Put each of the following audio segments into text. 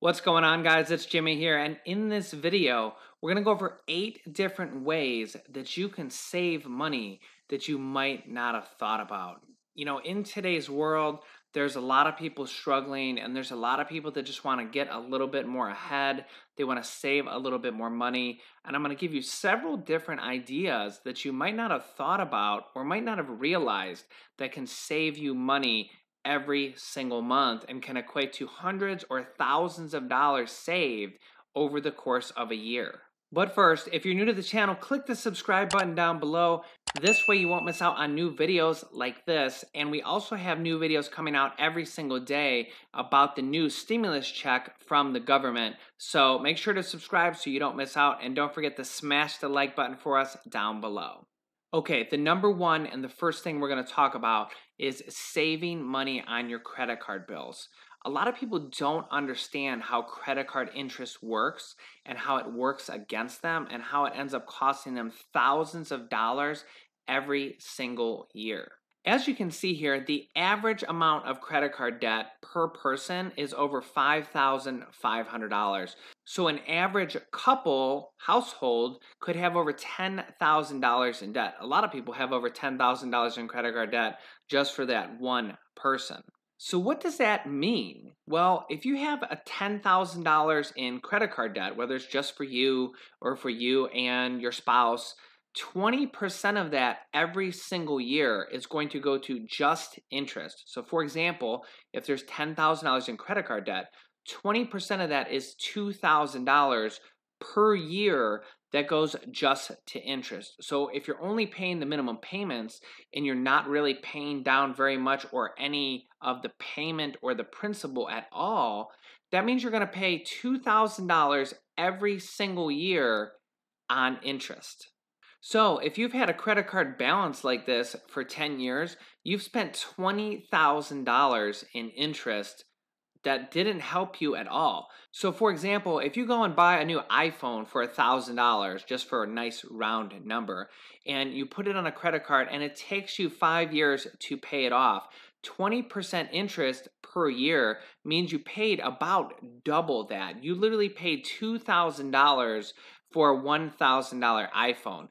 What's going on, guys? It's Jimmy here, and in this video, we're going to go over 8 different ways that you can save money that you might not have thought about. In today's world, there's a lot of people struggling, and there's a lot of people that just want to get a little bit more ahead. They want to save a little bit more money, and I'm going to give you several different ideas that you might not have thought about or might not have realized that can save you money every single month and can equate to hundreds or thousands of dollars saved over the course of a year. But first, if you're new to the channel, click the subscribe button down below. This way you won't miss out on new videos like this. And we also have new videos coming out every single day about the new stimulus check from the government. So make sure to subscribe so you don't miss out. And don't forget to smash the like button for us down below. Okay, the number one and the first thing we're going to talk about is saving money on your credit card bills. A lot of people don't understand how credit card interest works and how it works against them and how it ends up costing them thousands of dollars every single year. As you can see here, the average amount of credit card debt per person is over $5,500. So an average household could have over $10,000 in debt. A lot of people have over $10,000 in credit card debt just for that one person. So what does that mean? Well, if you have a $10,000 in credit card debt, whether it's just for you or for you and your spouse, 20% of that every single year is going to go to just interest. So for example, if there's $10,000 in credit card debt, 20% of that is $2,000 per year that goes just to interest. So if you're only paying the minimum payments and you're not really paying down very much or any of the payment or the principal at all, that means you're going to pay $2,000 every single year on interest. So if you've had a credit card balance like this for 10 years, you've spent $20,000 in interest that didn't help you at all. So for example, if you go and buy a new iPhone for $1,000, just for a nice round number, and you put it on a credit card and it takes you 5 years to pay it off, 20% interest per year means you paid about double that. You literally paid $2,000 for a $1,000 iPhone.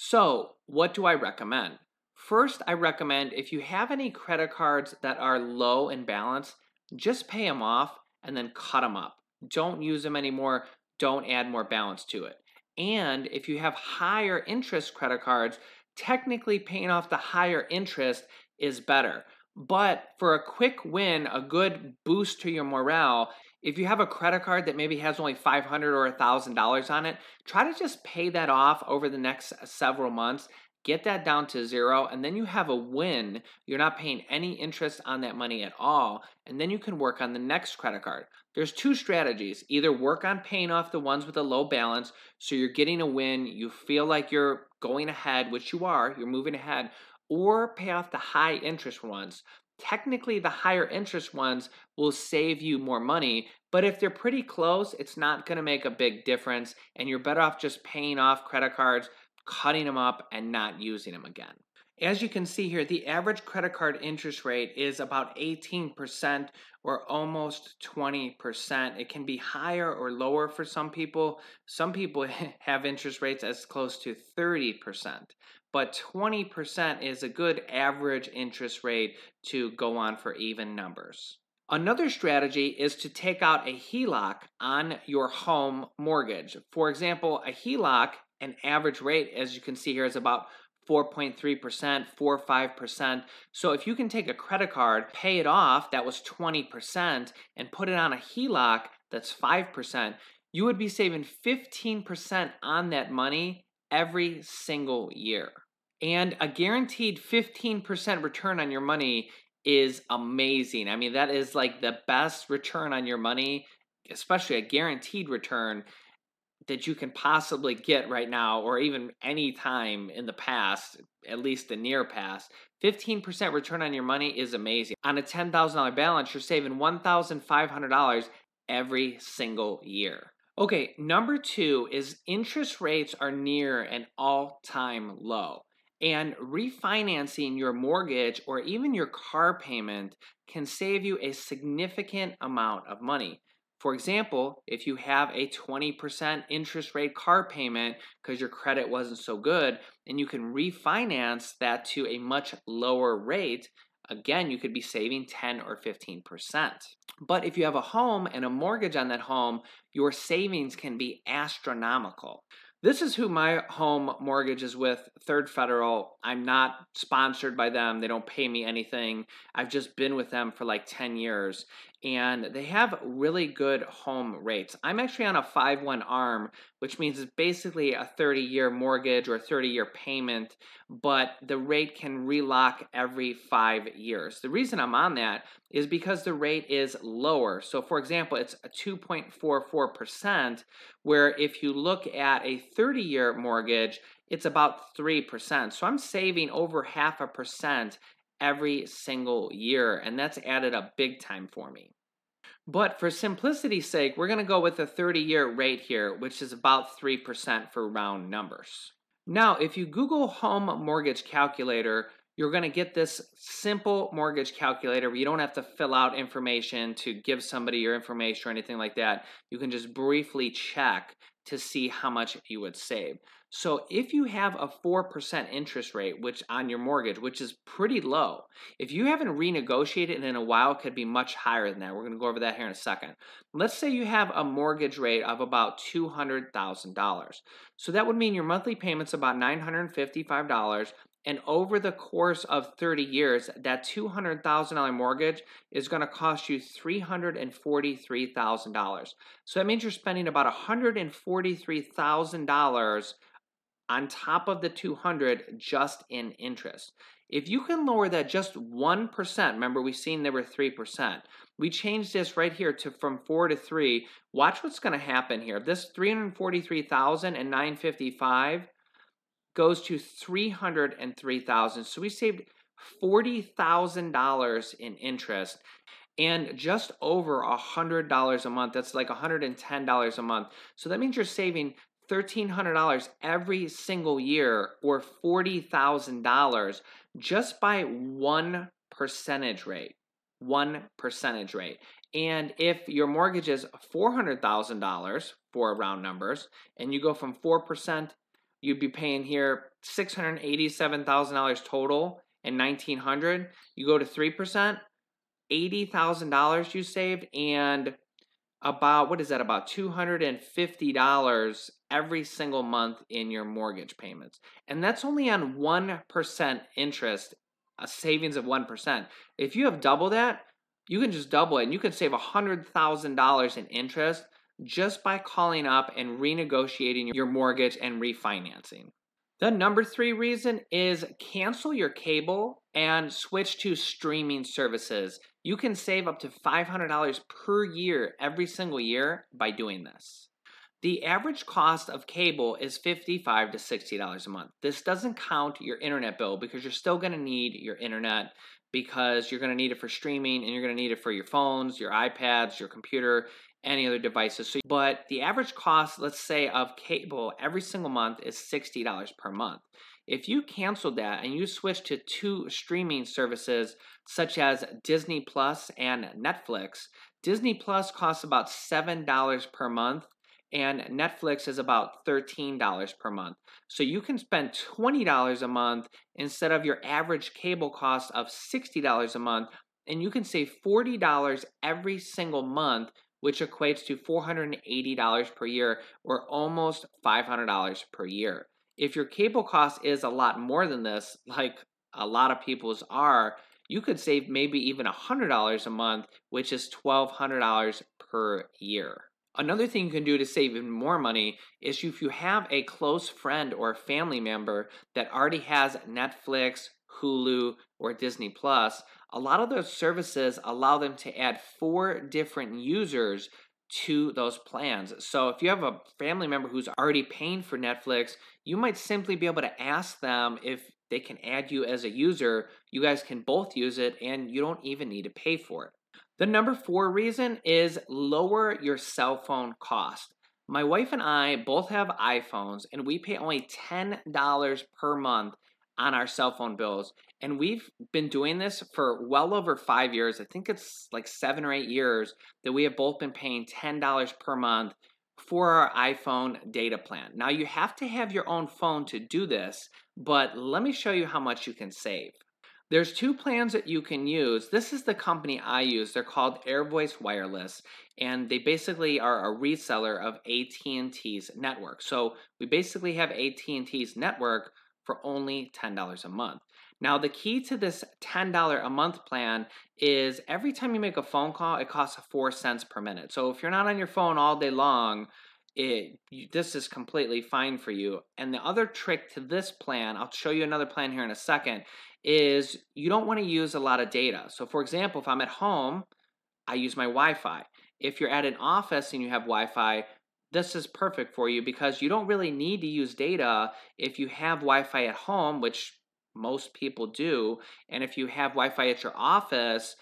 So what do I recommend? First, I recommend if you have any credit cards that are low in balance, just pay them off and then cut them up. Don't use them anymore. Don't add more balance to it. And if you have higher interest credit cards, technically paying off the higher interest is better. But for a quick win, a good boost to your morale, if you have a credit card that maybe has only $500 or $1,000 on it, try to just pay that off over the next several months. Get that down to zero, and then you have a win. You're not paying any interest on that money at all, and then you can work on the next credit card. There's two strategies. Either work on paying off the ones with a low balance, so you're getting a win, you feel like you're going ahead, which you are, you're moving ahead, or pay off the high interest ones. Technically, the higher interest ones will save you more money, but if they're pretty close, it's not going to make a big difference, and you're better off just paying off credit cards, cutting them up, and not using them again. As you can see here, the average credit card interest rate is about 18% or almost 20%. It can be higher or lower for some people. Some people have interest rates as close to 30%, but 20% is a good average interest rate to go on for even numbers. Another strategy is to take out a Heloc on your home mortgage. For example, a Heloc, an average rate, as you can see here, is about 4.3%, 4.5%. So if you can take a credit card, pay it off, that was 20%, and put it on a Heloc, that's 5%, you would be saving 15% on that money every single year. And a guaranteed 15% return on your money is amazing. I mean, that is like the best return on your money, especially a guaranteed return that you can possibly get right now, or even any time in the past, at least the near past. 15% return on your money is amazing. On a $10,000 balance, you're saving $1,500 every single year. Okay, number two is interest rates are near an all-time low. And refinancing your mortgage or even your car payment can save you a significant amount of money. For example, if you have a 20% interest rate car payment because your credit wasn't so good, and you can refinance that to a much lower rate, again, you could be saving 10 or 15%. But if you have a home and a mortgage on that home, your savings can be astronomical. This is who my home mortgage is with, Third Federal. I'm not sponsored by them. They don't pay me anything. I've just been with them for like 10 years, and they have really good home rates. I'm actually on a 5-1 ARM, which means it's basically a 30-year mortgage or a 30-year payment, but the rate can relock every 5 years. The reason I'm on that is because the rate is lower. So for example, it's a 2.44%, where if you look at a 30-year mortgage, it's about 3%. So I'm saving over 0.5% every single year, and that's added up big time for me. But for simplicity's sake, we're going to go with a 30-year rate here, which is about 3% for round numbers. Now, if you Google home mortgage calculator, you're going to get this simple mortgage calculator where you don't have to fill out information to give somebody your information or anything like that. You can just briefly check to see how much you would save. So if you have a 4% interest rate which on your mortgage, which is pretty low, if you haven't renegotiated in a while, it could be much higher than that. We're going to go over that here in a second. Let's say you have a mortgage rate of about $200,000. So that would mean your monthly payment's about $955. And over the course of 30 years, that $200,000 mortgage is going to cost you $343,000. So that means you're spending about $143,000 on top of the 200 just in interest. If you can lower that just 1%, remember we've seen there were 3%. We changed this right here to from 4 to 3. Watch what's going to happen here. This $343,955 goes to $303,000. So we saved $40,000 in interest and just over $100 a month. That's like $110 a month. So that means you're saving $1,300 every single year, or $40,000 just by 1% rate. 1% rate. And if your mortgage is $400,000 for round numbers, and you go from 4%, you'd be paying here $687,000 total and $1,900. You go to 3%, $80,000 you saved, and about, what is that, about $250 every single month in your mortgage payments. And that's only on 1% interest, a savings of 1%. If you have double that, you can just double it, and you can save $100,000 in interest just by calling up and renegotiating your mortgage and refinancing. The number 3 reason is cancel your cable and switch to streaming services. You can save up to $500 per year every single year by doing this. The average cost of cable is $55 to $60 a month. This doesn't count your internet bill, because you're still going to need your internet, because you're going to need it for streaming, and you're going to need it for your phones, your iPads, your computer, any other devices. But the average cost, let's say, of cable every single month is $60 per month. If you canceled that and you switch to 2 streaming services such as Disney Plus and Netflix, Disney Plus costs about $7 per month, and Netflix is about $13 per month. So you can spend $20 a month instead of your average cable cost of $60 a month, and you can save $40 every single month, which equates to $480 per year, or almost $500 per year. If your cable cost is a lot more than this, like a lot of people's are, you could save maybe even $100 a month, which is $1,200 per year. Another thing you can do to save even more money is if you have a close friend or family member that already has Netflix, Hulu, or Disney Plus, a lot of those services allow them to add 4 different users to those plans. So if you have a family member who's already paying for Netflix, you might simply be able to ask them if they can add you as a user. You guys can both use it, and you don't even need to pay for it. The number 4 reason is lower your cell phone cost. My wife and I both have iPhones, and we pay only $10 per month on our cell phone bills. And we've been doing this for well over 5 years. I think it's like 7 or 8 years that we have both been paying $10 per month for our iPhone data plan. Now, you have to have your own phone to do this, but let me show you how much you can save. There's two plans that you can use. This is the company I use. They're called AirVoice Wireless, and they basically are a reseller of AT&T's network. So we basically have AT&T's network for only $10 a month. Now, the key to this $10 a month plan is every time you make a phone call, it costs 4 cents per minute. So if you're not on your phone all day long, this is completely fine for you. And the other trick to this plan, I'll show you another plan here in a second, is you don't want to use a lot of data. So for example, if I'm at home, I use my Wi-Fi. If you're at an office and you have Wi-Fi, this is perfect for you because you don't really need to use data if you have Wi-Fi at home, which most people do. And if you have Wi-Fi at your office,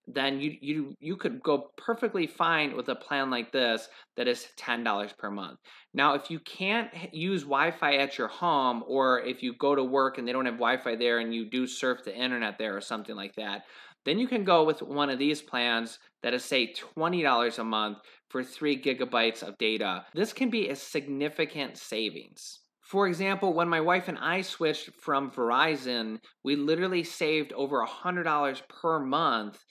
then you could go perfectly fine with a plan like this that is $10 per month. Now, if you can't use Wi-Fi at your home, or if you go to work and they don't have Wi-Fi there and you do surf the internet there or something like that, then you can go with one of these plans that is, say, $20 a month for 3 gigabytes of data. This can be a significant savings. For example, when my wife and I switched from Verizon, we literally saved over $100 per month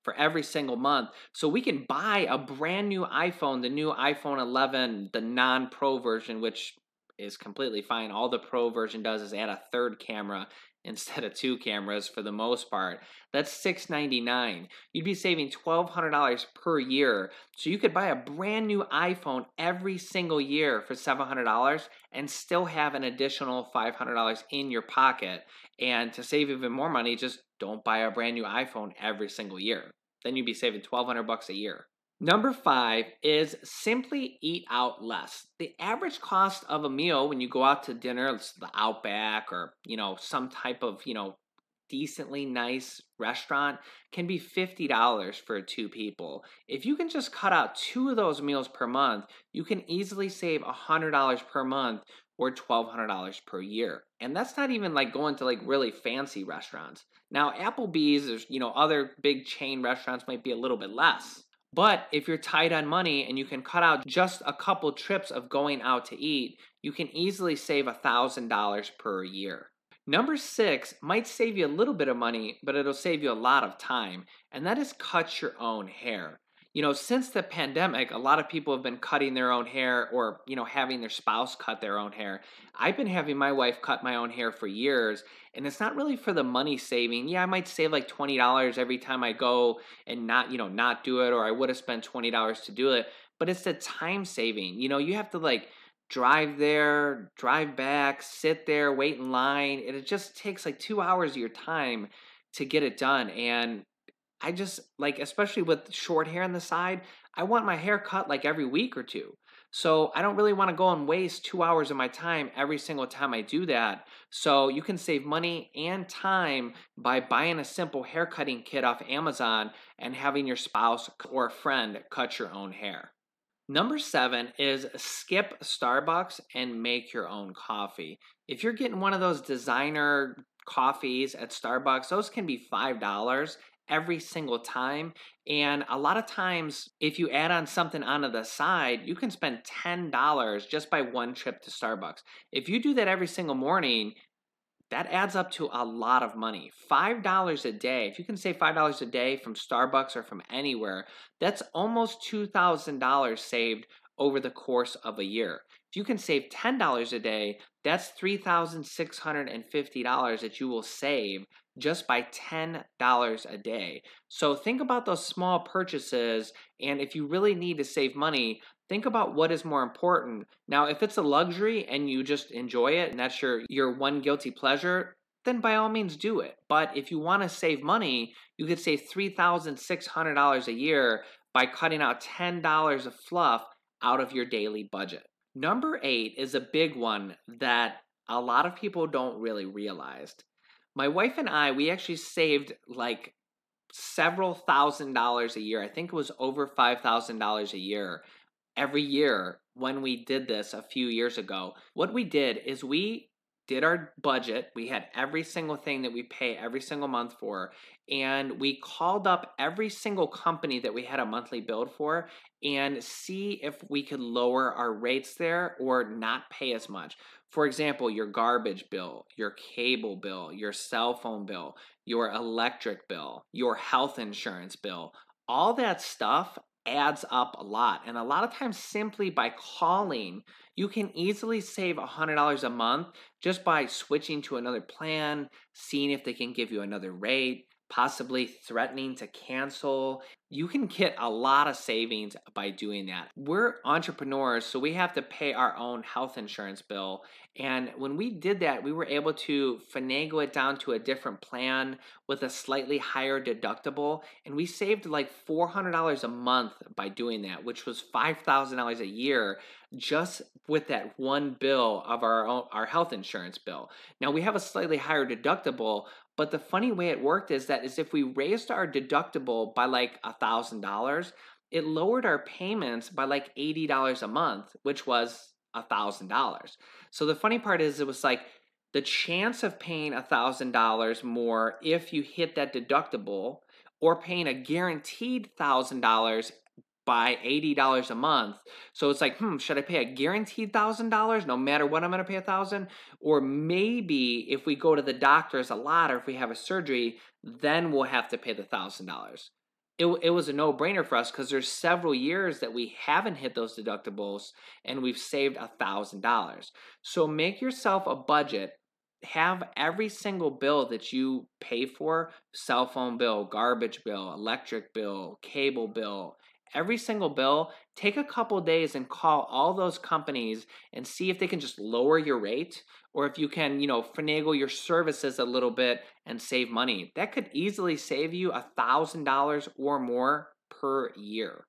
for every single month. So we can buy a brand new iPhone, the new iPhone 11, the non-Pro version, which is completely fine. All the Pro version does is add a third camera instead of 2 cameras for the most part. That's $699. You'd be saving $1,200 per year. So you could buy a brand new iPhone every single year for $700 and still have an additional $500 in your pocket. And to save even more money, just don't buy a brand new iPhone every single year. Then you'd be saving $1,200 a year. Number 5 is simply eat out less. The average cost of a meal when you go out to dinner, it's the Outback or, some type of, decently nice restaurant, can be $50 for 2 people. If you can just cut out 2 of those meals per month, you can easily save $100 per month or $1,200 per year. And that's not even like going to like really fancy restaurants. Now, Applebee's or, other big chain restaurants might be a little bit less. But if you're tight on money and you can cut out just a couple trips of going out to eat, you can easily save $1,000 per year. Number 6 might save you a little bit of money, but it'll save you a lot of time, and that is cut your own hair. Since the pandemic, a lot of people have been cutting their own hair or, having their spouse cut their own hair. I've been having my wife cut my own hair for years, and it's not really for the money saving. Yeah, I might save like $20 every time I go and not do it, or I would have spent $20 to do it, but it's the time saving. You have to like drive there, drive back, sit there, wait in line. It just takes like 2 hours of your time to get it done. And I just like, especially with short hair on the side, I want my hair cut like every week or two. So I don't really want to go and waste 2 hours of my time every single time I do that. So you can save money and time by buying a simple hair cutting kit off Amazon and having your spouse or a friend cut your own hair. Number 7 is skip Starbucks and make your own coffee. If you're getting one of those designer coffees at Starbucks, those can be $5 every single time. And a lot of times, if you add on something onto the side, you can spend $10 just by one trip to Starbucks. If you do that every single morning, that adds up to a lot of money. $5 a day. If you can save $5 a day from Starbucks or from anywhere, that's almost $2,000 saved over the course of a year. If you can save $10 a day, that's $3,650 that you will save just by $10 a day. So think about those small purchases, and if you really need to save money, think about what is more important. Now, if it's a luxury and you just enjoy it and that's your one guilty pleasure, then by all means do it. But if you want to save money, you could save $3,600 a year by cutting out $10 of fluff out of your daily budget. Number 8 is a big one that a lot of people don't really realize. My wife and I, we actually saved like several $1,000s a year. I think it was over $5,000 a year every year when we did this a few years ago. What we did is we did our budget. We had every single thing that we pay every single month for, and we called up every single company that we had a monthly bill for and see if we could lower our rates there or not pay as much. For example, your garbage bill, your cable bill, your cell phone bill, your electric bill, your health insurance bill, all that stuff adds up a lot. And a lot of times, simply by calling, you can easily save $100 a month just by switching to another plan, seeing if they can give you another rate, possibly threatening to cancel. You can get a lot of savings by doing that. We're entrepreneurs, so we have to pay our own health insurance bill. And when we did that, we were able to finagle it down to a different plan with a slightly higher deductible. And we saved like $400 a month by doing that, which was $5,000 a year just with that one bill of our health insurance bill. Now we have a slightly higher deductible, but the funny way it worked is if we raised our deductible by like $1,000, it lowered our payments by like $80 a month, which was $1,000. So the funny part is it was like the chance of paying $1,000 more if you hit that deductible or paying a guaranteed $1,000 by $80 a month. So it's like, should I pay a guaranteed $1,000 no matter what I'm going to pay $1,000? Or maybe if we go to the doctors a lot or if we have a surgery, then we'll have to pay the $1,000. It was a no-brainer for us because there's several years that we haven't hit those deductibles and we've saved $1,000. So make yourself a budget. Have every single bill that you pay for, cell phone bill, garbage bill, electric bill, cable bill, every single bill, take a couple days and call all those companies and see if they can just lower your rate or if you can, finagle your services a little bit and save money. That could easily save you $1,000 or more per year.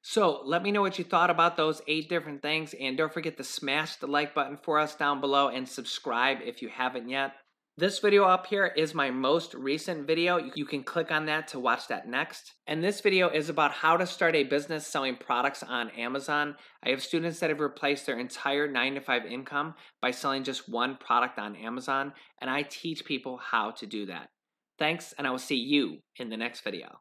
So let me know what you thought about those 8 different things, and don't forget to smash the like button for us down below and subscribe if you haven't yet. This video up here is my most recent video. You can click on that to watch that next. And this video is about how to start a business selling products on Amazon. I have students that have replaced their entire 9-to-5 income by selling just one product on Amazon, and I teach people how to do that. Thanks, and I will see you in the next video.